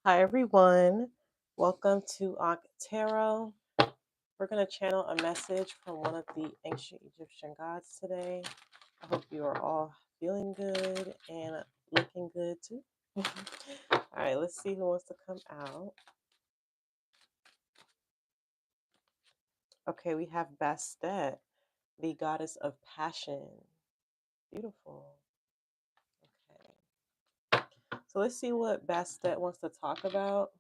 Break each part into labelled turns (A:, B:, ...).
A: Hi, everyone. Welcome to Tarot. We're going to channel a message from one of the ancient Egyptian gods today. I hope you are all feeling good and looking good too. All right, let's see who wants to come out. Okay, we have Bastet, the goddess of passion. Beautiful. Okay, so let's see what Bastet wants to talk about.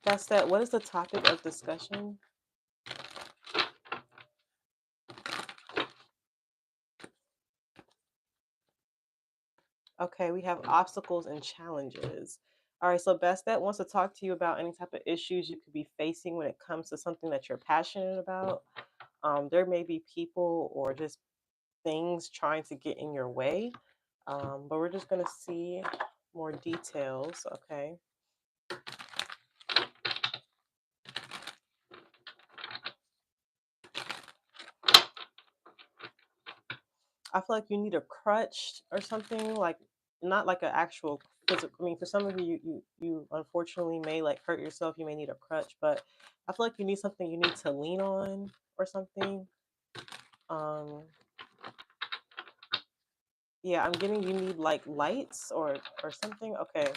A: Bastet, what is the topic of discussion? Okay, we have obstacles and challenges. All right, so Bastet wants to talk to you about any type of issues you could be facing when it comes to something that you're passionate about. There may be people or just things trying to get in your way, but we're just going to see more details. Okay. I feel like you need a crutch or something, like not like an actual physical. I mean, for some of you, you unfortunately may like hurt yourself. You may need a crutch, but I feel like you need something you need to lean on or something. Um, yeah, I'm getting you need like lights or something. Okay.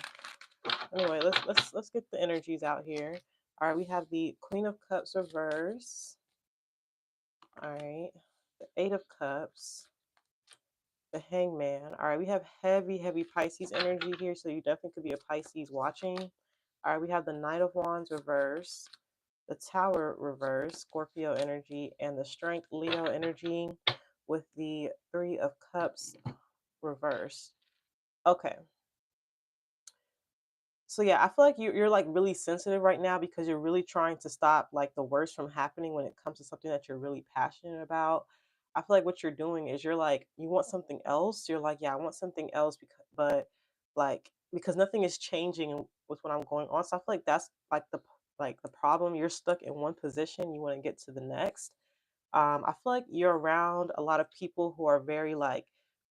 A: Anyway, let's get the energies out here. All right, we have the Queen of Cups reverse. All right, the Eight of Cups. The Hangman. All right, we have heavy Pisces energy here, so you definitely could be a Pisces watching. All right, we have the Knight of Wands reverse, the Tower reverse, Scorpio energy, and the Strength Leo energy with the Three of Cups reverse. Okay. So yeah, I feel like you're like really sensitive right now because you're really trying to stop like the worst from happening when it comes to something that you're really passionate about. I feel like what you're doing is you're like you want something else. You're like, yeah, I want something else but like because nothing is changing with what I'm going on. So I feel like that's like the problem. You're stuck in one position. You want to get to the next. I feel like you're around a lot of people who are very like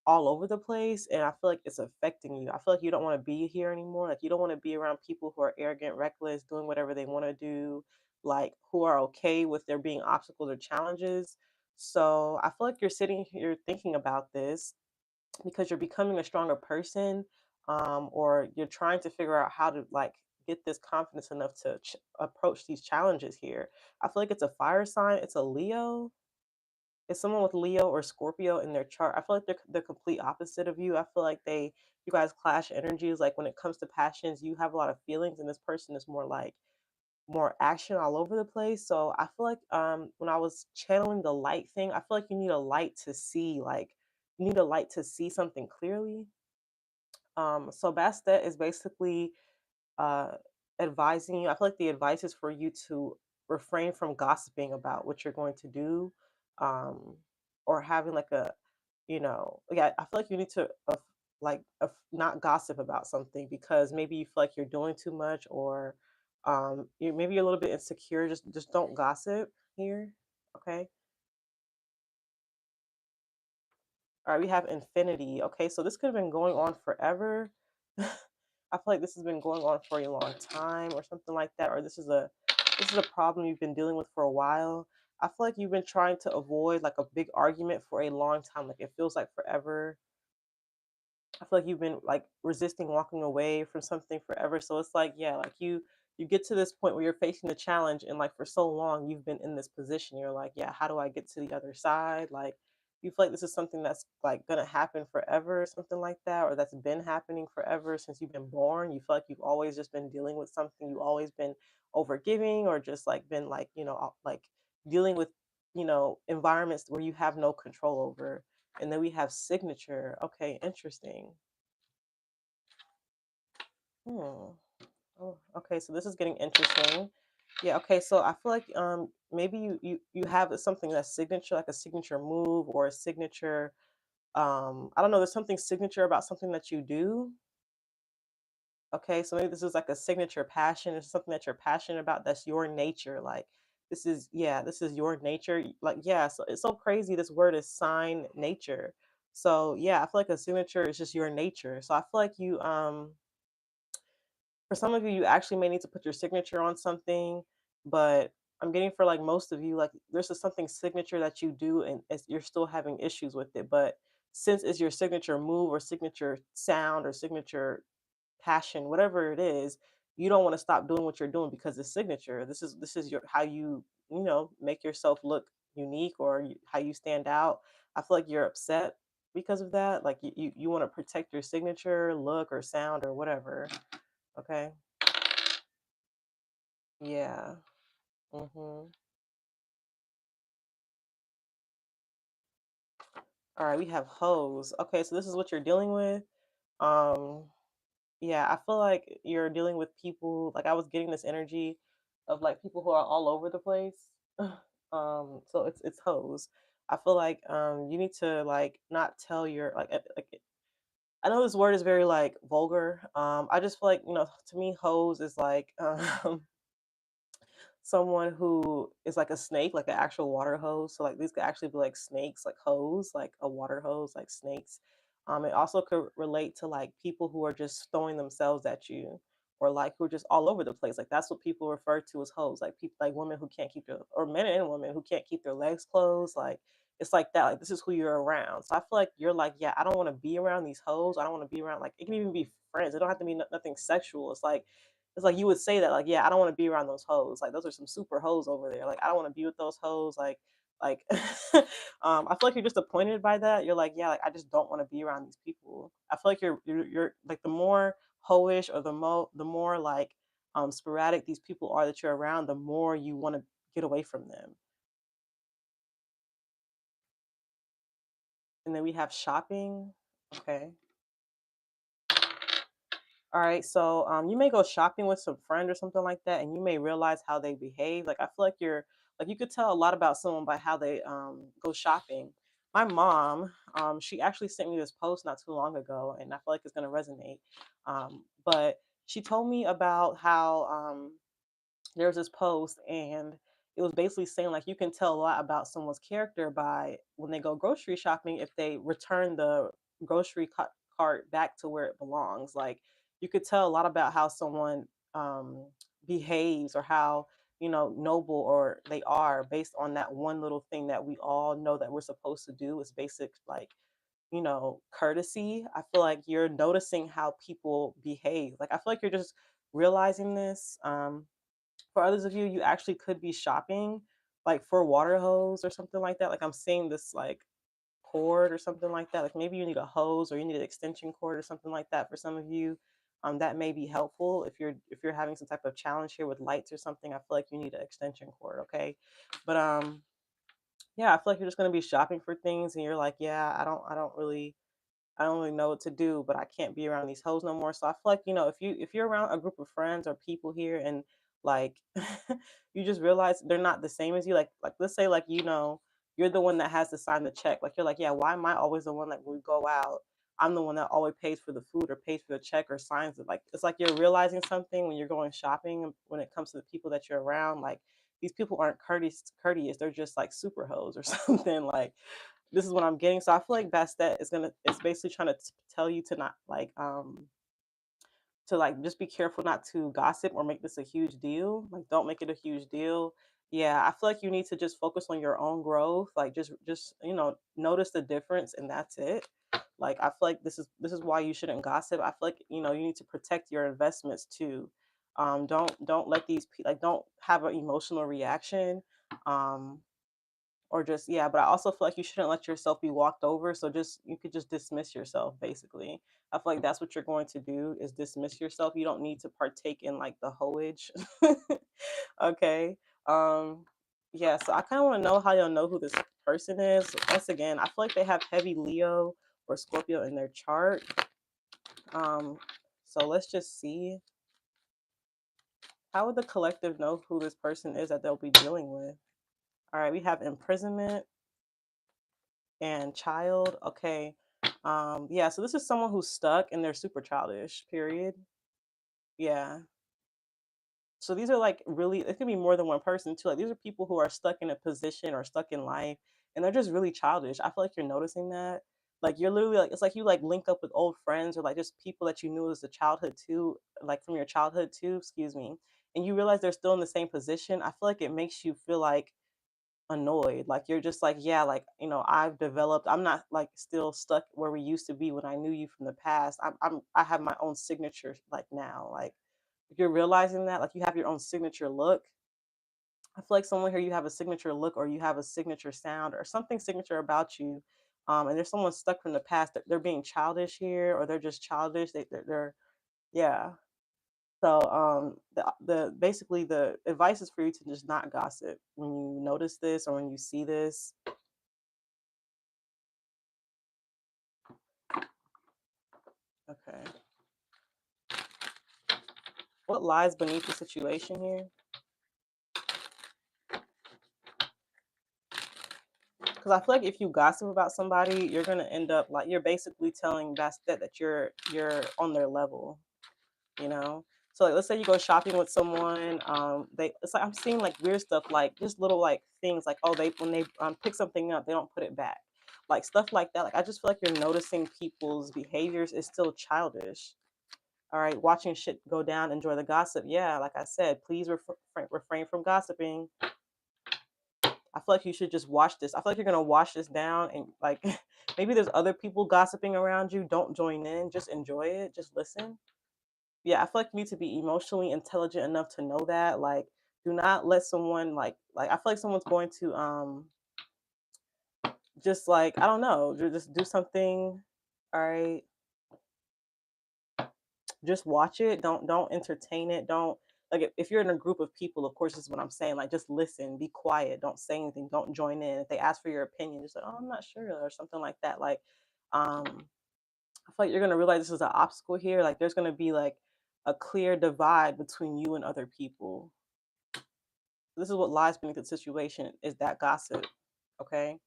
A: all over the place, and I feel like it's affecting you. I feel like you don't want to be here anymore. Like you don't want to be around people who are arrogant, reckless, doing whatever they want to do, like who are okay with there being obstacles or challenges. So I feel like you're sitting here thinking about this because you're becoming a stronger person, or you're trying to figure out how to like get this confidence enough to approach these challenges here. I feel like it's a fire sign. It's a Leo. It's someone with Leo or Scorpio in their chart. I feel like they're the complete opposite of you. I feel like you guys clash energies. Like when it comes to passions, you have a lot of feelings, and this person is more like more action all over the place. So I feel like when I was channeling the light thing, I feel like you need a light to see, like you need a light to see something clearly. So Bastet is basically uh, advising you. I feel like the advice is for you to refrain from gossiping about what you're going to do, um, or having like yeah. I feel like you need to not gossip about something because maybe you feel like you're doing too much, or maybe you're a little bit insecure. Just don't gossip here. Okay. All right, we have infinity. Okay, so this could have been going on forever. I feel like this has been going on for a long time or something like that, or this is a problem you've been dealing with for a while. I feel like you've been trying to avoid like a big argument for a long time. Like it feels like forever. I feel like you've been like resisting walking away from something forever. So it's like, yeah, like you get to this point where you're facing the challenge and like for so long you've been in this position. You're like, yeah, how do I get to the other side? Like you feel like this is something that's like gonna happen forever or something like that, or that's been happening forever since you've been born. You feel like you've always just been dealing with something, you've always been overgiving or just like been like, like dealing with, environments where you have no control over. And then we have signature. Okay, interesting. Hmm. Oh, okay, so this is getting interesting. Yeah, okay, so I feel like maybe you have something that's signature, like a signature move or a signature I don't know, there's something signature about something that you do. Okay, so maybe this is like a signature passion. It's something that you're passionate about. That's your nature. Like this is your nature. Like yeah, so it's so crazy. This word is sign nature. So yeah, I feel like a signature is just your nature. So I feel like For some of you, you actually may need to put your signature on something, but I'm getting for like most of you, like there's a something signature that you do and you're still having issues with it. But since it's your signature move or signature sound or signature passion, whatever it is, you don't want to stop doing what you're doing because it's signature. This is your how you make yourself look unique or how you stand out. I feel like you're upset because of that. Like you want to protect your signature look or sound or whatever. Okay. Yeah. Mhm. All right, we have hoes. Okay, so this is what you're dealing with. Um, yeah, I feel like you're dealing with people like I was getting this energy of like people who are all over the place. So it's hoes. I feel like you need to like not tell your like I know this word is very like vulgar. I just feel like, to me hoes is like someone who is like a snake, like an actual water hose. So like these could actually be like snakes, like hose, like a water hose, like snakes. It also could relate to like people who are just throwing themselves at you, or like who are just all over the place. Like that's what people refer to as hoes, like people like women who can't keep their or men and women who can't keep their legs closed. Like it's like that. Like this is who you're around. So I feel like you're like, yeah, I don't want to be around these hoes. I don't want to be around like it can even be friends. It don't have to be nothing sexual. It's like you would say that, like, "Yeah, I don't wanna be around those hoes, like, those are some super hoes over there, like, I don't wanna be with those hoes," like, I feel like you're disappointed by that, you're like, "Yeah, like, I just don't wanna be around these people." I feel like you're like, the more hoish or the more, like, sporadic these people are that you're around, the more you wanna get away from them. And then we have shopping. Okay. All right, so you may go shopping with some friend or something like that, and you may realize how they behave. Like I feel like you're like you could tell a lot about someone by how they go shopping. My mom, she actually sent me this post not too long ago, and I feel like it's gonna resonate. But she told me about how there was this post and it was basically saying like you can tell a lot about someone's character by when they go grocery shopping if they return the cart back to where it belongs. Like you could tell a lot about how someone um, behaves or how noble or they are based on that one little thing that we all know that we're supposed to do. Is basic like courtesy. I feel like you're noticing how people behave. Like I feel like you're just realizing this. For others of you, you actually could be shopping like for water hose or something like that. Like I'm seeing this like cord or something like that. Like maybe you need a hose or you need an extension cord or something like that for some of you. That may be helpful if you're having some type of challenge here with lights or something. I feel like you need an extension cord, okay? But yeah, I feel like you're just gonna be shopping for things and you're like, yeah, I don't really know what to do, but I can't be around these hoes no more. So I feel like, if you're around a group of friends or people here and like you just realize they're not the same as you, like let's say like, you're the one that has to sign the check. Like you're like, yeah, why am I always the one like when we go out? I'm the one that always pays for the food or pays for the check or signs it. Like it's like you're realizing something when you're going shopping when it comes to the people that you're around. Like these people aren't courteous. They're just like super hoes or something. Like this is what I'm getting. So I feel like Bastet is it's basically trying to tell you to not like just be careful not to gossip or make this a huge deal. Like don't make it a huge deal. Yeah, I feel like you need to just focus on your own growth. Like just notice the difference and that's it. Like I feel like this is why you shouldn't gossip. I feel like you need to protect your investments too. Don't let like don't have an emotional reaction. Um or just yeah, but I also feel like you shouldn't let yourself be walked over, so just you could just dismiss yourself basically. I feel like that's what you're going to do is dismiss yourself. You don't need to partake in like the hoage. Okay. um yeah, so I kind of want to know how you'll know who this person is. Once again, I feel like they have heavy Leo or Scorpio in their chart. So let's just see, how would the collective know who this person is that they'll be dealing with? All right, we have imprisonment and child. Okay. Yeah, so this is someone who's stuck and they're super childish, period. Yeah. So these are like really it could be more than one person too. Like these are people who are stuck in a position or stuck in life and they're just really childish. I feel like you're noticing that. Like you're literally like it's like you like link up with old friends or like just people that you knew as a childhood too, like from your childhood too, excuse me, and you realize they're still in the same position. I feel like it makes you feel like annoyed. Like you're just like, yeah, like, I've developed. I'm not like still stuck where we used to be when I knew you from the past. I have my own signature like now. Like if you're realizing that, like you have your own signature look. I feel like someone here you have a signature look or you have a signature sound or something signature about you. And there's someone stuck from the past that they're being childish here or they're just childish. They're yeah. So the basically the advice is for you to just not gossip when you notice this or when you see this. Okay. What lies beneath the situation here? Because I feel like if you gossip about somebody, you're gonna end up like you're basically telling Bastet that you're on their level, you know. So like, let's say you go shopping with someone, they it's like I'm seeing like weird stuff, like just little like things, like oh they when they pick something up, they don't put it back, like stuff like that. Like I just feel like you're noticing people's behaviors is still childish. All right, watching shit go down, enjoy the gossip. Yeah, like I said, please refrain from gossiping. I feel like you should just watch this. I feel like you're gonna watch this down and like maybe there's other people gossiping around you. Don't join in. Just enjoy it. Just listen. Yeah, I feel like you need to be emotionally intelligent enough to know that. Like, do not let someone like I feel like someone's going to just like I don't know, just do something. All right, just watch it. Don't entertain it. Don't like if you're in a group of people, of course, this is what I'm saying. Like, just listen, be quiet, don't say anything, don't join in. If they ask for your opinion, just like, oh, I'm not sure, or something like that. Like, I feel like you're gonna realize this is an obstacle here. Like, there's gonna be like a clear divide between you and other people. This is what lies beneath the situation is that gossip. Okay,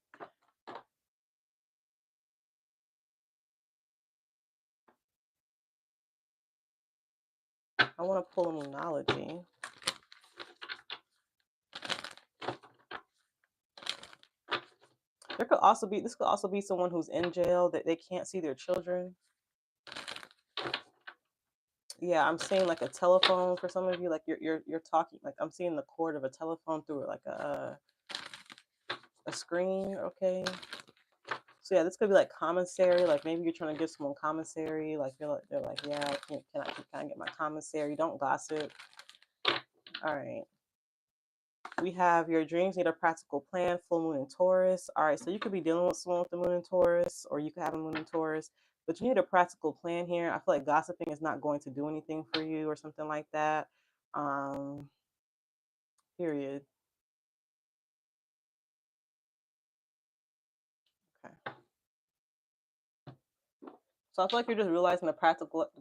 A: I want to pull immunology. There could also be this could also be someone who's in jail that they can't see their children. Yeah, I'm seeing like a telephone for some of you. Like you're talking. Like I'm seeing the cord of a telephone through like a screen. Okay. So yeah, this could be like commissary. Like maybe you're trying to give someone commissary. Like they're like, yeah, can I get my commissary? Don't gossip. All right. We have your dreams need a practical plan. Full moon in Taurus. All right. So you could be dealing with someone with the moon in Taurus, or you could have a moon in Taurus. But you need a practical plan here. I feel like gossiping is not going to do anything for you, or something like that. Um, Period. Okay. So I feel like you're just realizing the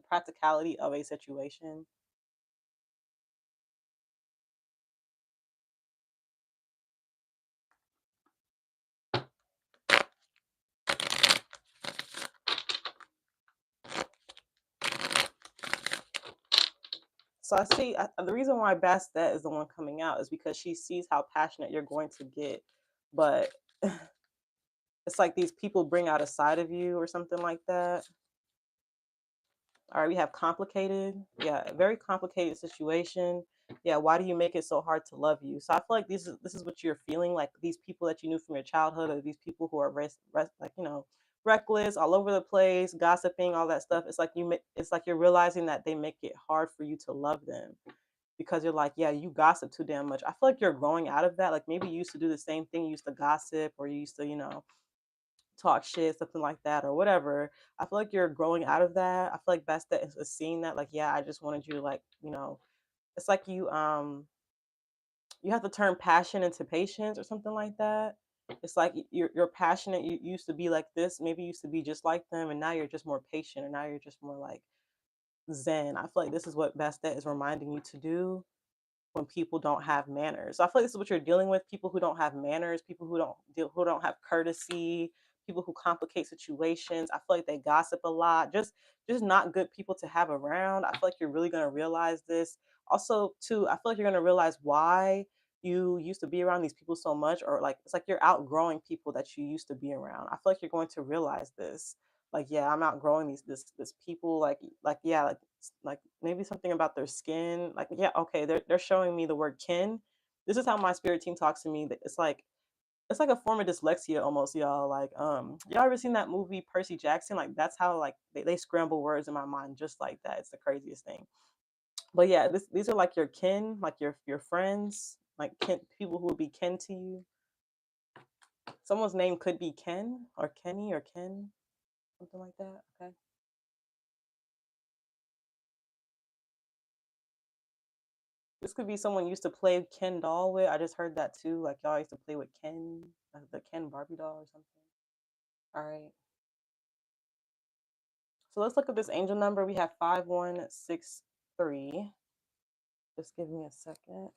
A: practicality of a situation. So I see the reason why Bastet is the one coming out is because she sees how passionate you're going to get, but it's like these people bring out a side of you or something like that. All right, we have complicated. Yeah, very complicated situation. Yeah, why do you make it so hard to love you? So I feel like this is what you're feeling, like these people that you knew from your childhood, or these people who are like reckless, all over the place, gossiping, all that stuff. It's like it's like you're realizing that they make it hard for you to love them because you're like, yeah, you gossip too damn much. I feel like you're growing out of that. Like maybe you used to do the same thing, you used to gossip, or you used to, talk shit, something like that, or whatever. I feel like you're growing out of that. I feel like best that is seeing that, like, yeah, I just wanted you to like, it's like you have to turn passion into patience or something like that. It's like you're passionate. You used to be like this. Maybe you used to be just like them, and now you're just more patient, and now you're just more like zen. I feel like this is what Bastet is reminding you to do when people don't have manners. So I feel like this is what you're dealing with: people who don't have manners, people who don't have courtesy, people who complicate situations. I feel like they gossip a lot. Just not good people to have around. I feel like you're really gonna realize this. Also, too, I feel like you're gonna realize why. you used to be around these people so much, or like it's like you're outgrowing people that you used to be around. I feel like you're going to realize this. Like, yeah, I'm outgrowing this people. Like yeah, like maybe something about their skin. Like, yeah, okay, they're showing me the word kin. This is how my spirit team talks to me. That it's like a form of dyslexia almost, y'all. Like, y'all ever seen that movie Percy Jackson? Like, that's how like they scramble words in my mind just like that. It's the craziest thing. But yeah, these are like your kin, like your friends, like kin, people who will be kin to you. Someone's name could be Ken or Kenny or Ken, something like that. Okay. This could be someone you used to play Ken doll with. I just heard that too. Like y'all used to play with Ken, the Ken Barbie doll or something. All right. So let's look at this angel number. We have 5163. Just give me a second.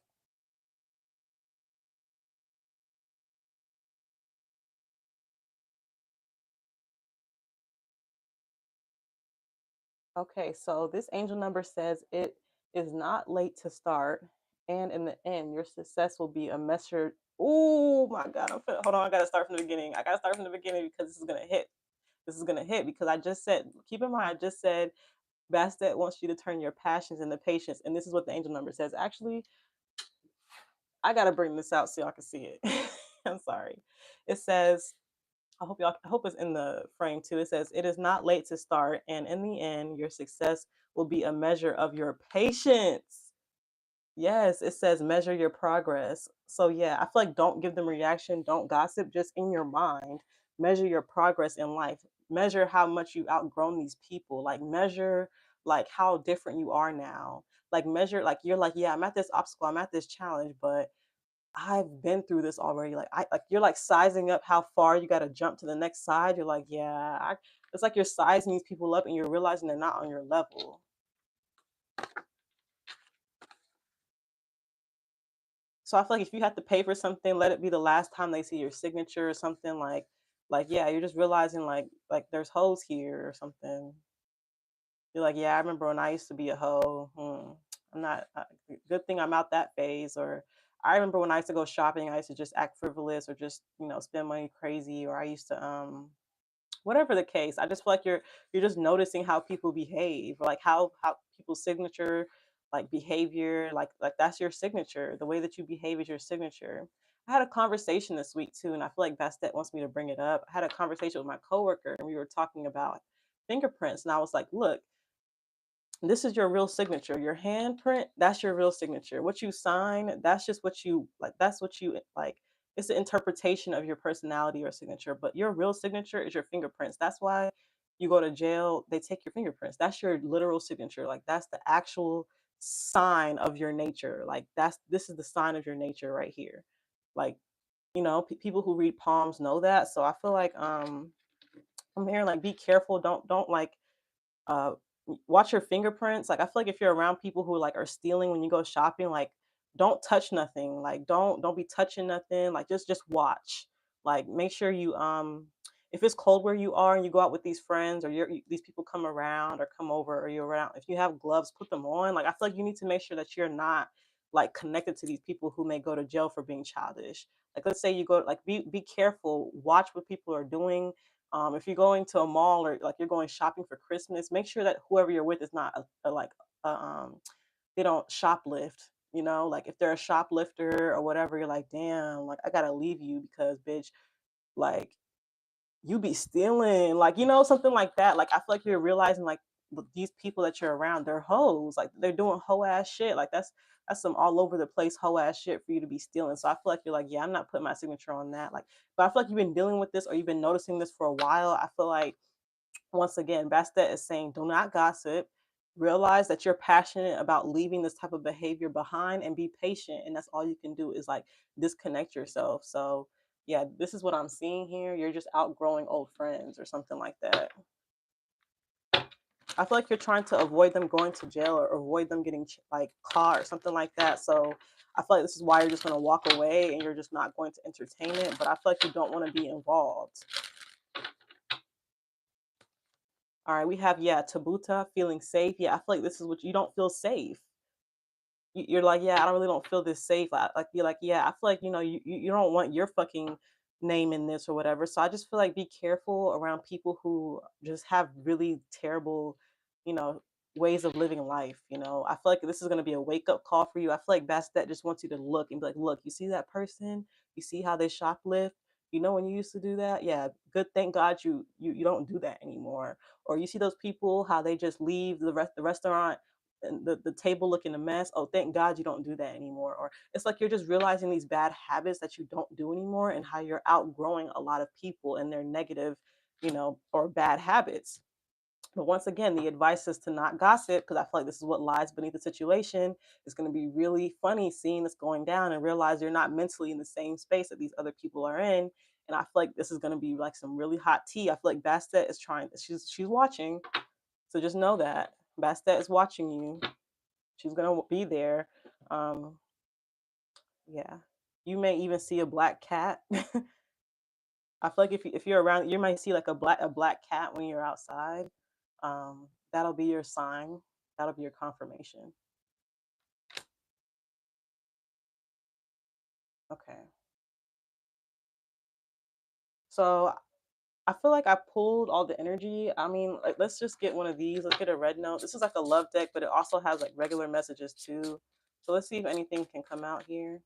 A: Okay, so this angel number says it is not late to start, and in the end, your success will be a measured. Oh my God! Hold on. I gotta start from the beginning. I gotta start from the beginning because this is gonna hit. This is gonna hit because I just said. Keep in mind, I just said Bastet wants you to turn your passions into patience, and this is what the angel number says. Actually, I gotta bring this out so y'all can see it. I'm sorry. It says I hope it's in the frame too. It says, "It is not late to start, and in the end, your success will be a measure of your patience." Yes, it says measure your progress. So yeah, I feel like don't give them reaction, don't gossip, just in your mind, measure your progress in life. Measure how much you've outgrown these people. Like measure like how different you are now. Like measure like you're like, yeah, I'm at this obstacle, I'm at this challenge, but I've been through this already. Like I like you're like sizing up how far you got to jump to the next side. You're like, yeah, it's like you're sizing these people up and you're realizing they're not on your level. So I feel like if you have to pay for something, let it be the last time they see your signature or something like yeah, you're just realizing like there's hoes here or something. You're like, yeah, I remember when I used to be a hoe. I'm not. Good thing I'm out that phase. Or I remember when I used to go shopping, I used to just act frivolous or just spend money crazy. Or I used to whatever the case. I just feel like you're just noticing how people behave, like how people's signature, like behavior, like that's your signature. The way that you behave is your signature. I had a conversation this week too, and I feel like Bastet wants me to bring it up. I had a conversation with my coworker, and we were talking about fingerprints, and I was like, look, this is your real signature. Your handprint, that's your real signature. What you sign, that's just what you like. That's what you like. It's the interpretation of your personality or signature, but your real signature is your fingerprints. That's why you go to jail, they take your fingerprints. That's your literal signature. Like that's the actual sign of your nature. Like this is the sign of your nature right here. Like, people who read palms know that. So I feel like I'm hearing like be careful. Don't like uh watch your fingerprints. Like I feel like if you're around people who like are stealing when you go shopping, like don't touch nothing. Like don't be touching nothing. Like just watch. Like make sure you if it's cold where you are and you go out with these friends or these people come around or come over or you're around, if you have gloves, put them on. Like I feel like you need to make sure that you're not like connected to these people who may go to jail for being childish. Like let's say you go like be careful, watch what people are doing. If you're going to a mall or like you're going shopping for Christmas, make sure that whoever you're with is not they don't shoplift. Like if they're a shoplifter or whatever, you're like, damn, like I gotta leave you because bitch, like you be stealing, like something like that. Like I feel like you're realizing like these people that you're around, they're hoes, like they're doing hoe ass shit. Like that's some all over the place hoe ass shit for you to be stealing. So I feel like you're like, yeah, I'm not putting my signature on that. Like, but I feel like you've been dealing with this or you've been noticing this for a while. I feel like once again, Bastet is saying, do not gossip. Realize that you're passionate about leaving this type of behavior behind and be patient. And that's all you can do is like disconnect yourself. So, yeah, this is what I'm seeing here. You're just outgrowing old friends or something like that. I feel like you're trying to avoid them going to jail or avoid them getting like caught or something like that. So, I feel like this is why you're just going to walk away and you're just not going to entertain it. But I feel like you don't want to be involved. All right, we have yeah, Tabuta feeling safe. Yeah, I feel like this is what you don't feel safe. you're like, yeah, I really don't feel this safe. Like you're like, yeah, I feel like you don't want your fucking name in this or whatever. So I just feel like be careful around people who just have really terrible, you know, ways of living life. I feel like this is gonna be a wake up call for you. I feel like Bastet just wants you to look and be like, look, you see that person? You see how they shoplift? When you used to do that? Yeah, good. Thank God you don't do that anymore. Or you see those people how they just leave the restaurant and the table looking a mess. Oh, thank God you don't do that anymore. Or it's like you're just realizing these bad habits that you don't do anymore and how you're outgrowing a lot of people and their negative, or bad habits. But once again, the advice is to not gossip because I feel like this is what lies beneath the situation. It's going to be really funny seeing this going down and realize you're not mentally in the same space that these other people are in. And I feel like this is going to be like some really hot tea. I feel like Bastet is trying. She's watching, so just know that Bastet is watching you. She's gonna be there. Um, yeah, you may even see a black cat. I feel like if you're around, you might see like a black cat when you're outside. That'll be your sign. That'll be your confirmation. Okay. So I feel like I pulled all the energy. I mean, like, let's just get one of these. Let's get a red note. This is like a love deck, but it also has like regular messages too. So let's see if anything can come out here.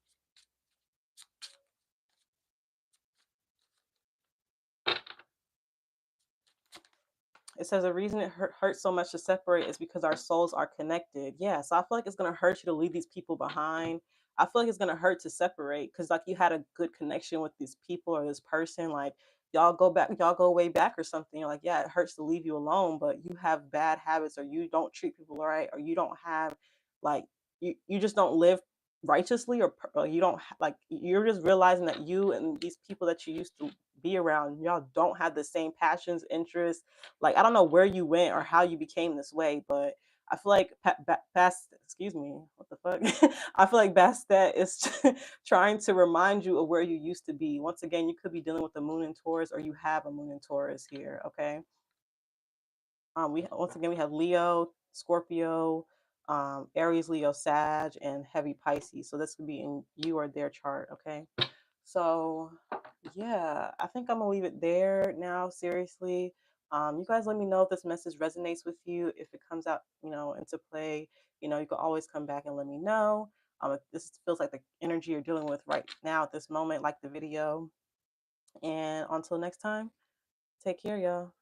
A: It says the reason it hurts so much to separate is because our souls are connected. Yeah, so I feel like it's gonna hurt you to leave these people behind. I feel like it's gonna hurt to separate because like you had a good connection with these people or this person. Like y'all go way back or something. You're like, yeah, it hurts to leave you alone, but you have bad habits or you don't treat people right or you don't have like you just don't live righteously or you don't like you're just realizing that you and these people that you used to be around y'all don't have the same passions interests. Like I don't know where you went or how you became this way, but I feel like excuse me, what the fuck? I feel like Bastet is trying to remind you of where you used to be. Once again, you could be dealing with the moon in Taurus, or you have a moon in Taurus here. Okay. We once again we have Leo, Scorpio, Aries, Leo, Sag, and heavy Pisces. So this could be in you or their chart. Okay. So, yeah, I think I'm gonna leave it there now. Seriously, you guys, let me know if this message resonates with you. If it comes out, into play, you can always come back and let me know. If this feels like the energy you're dealing with right now at this moment, like the video. And until next time, take care, y'all.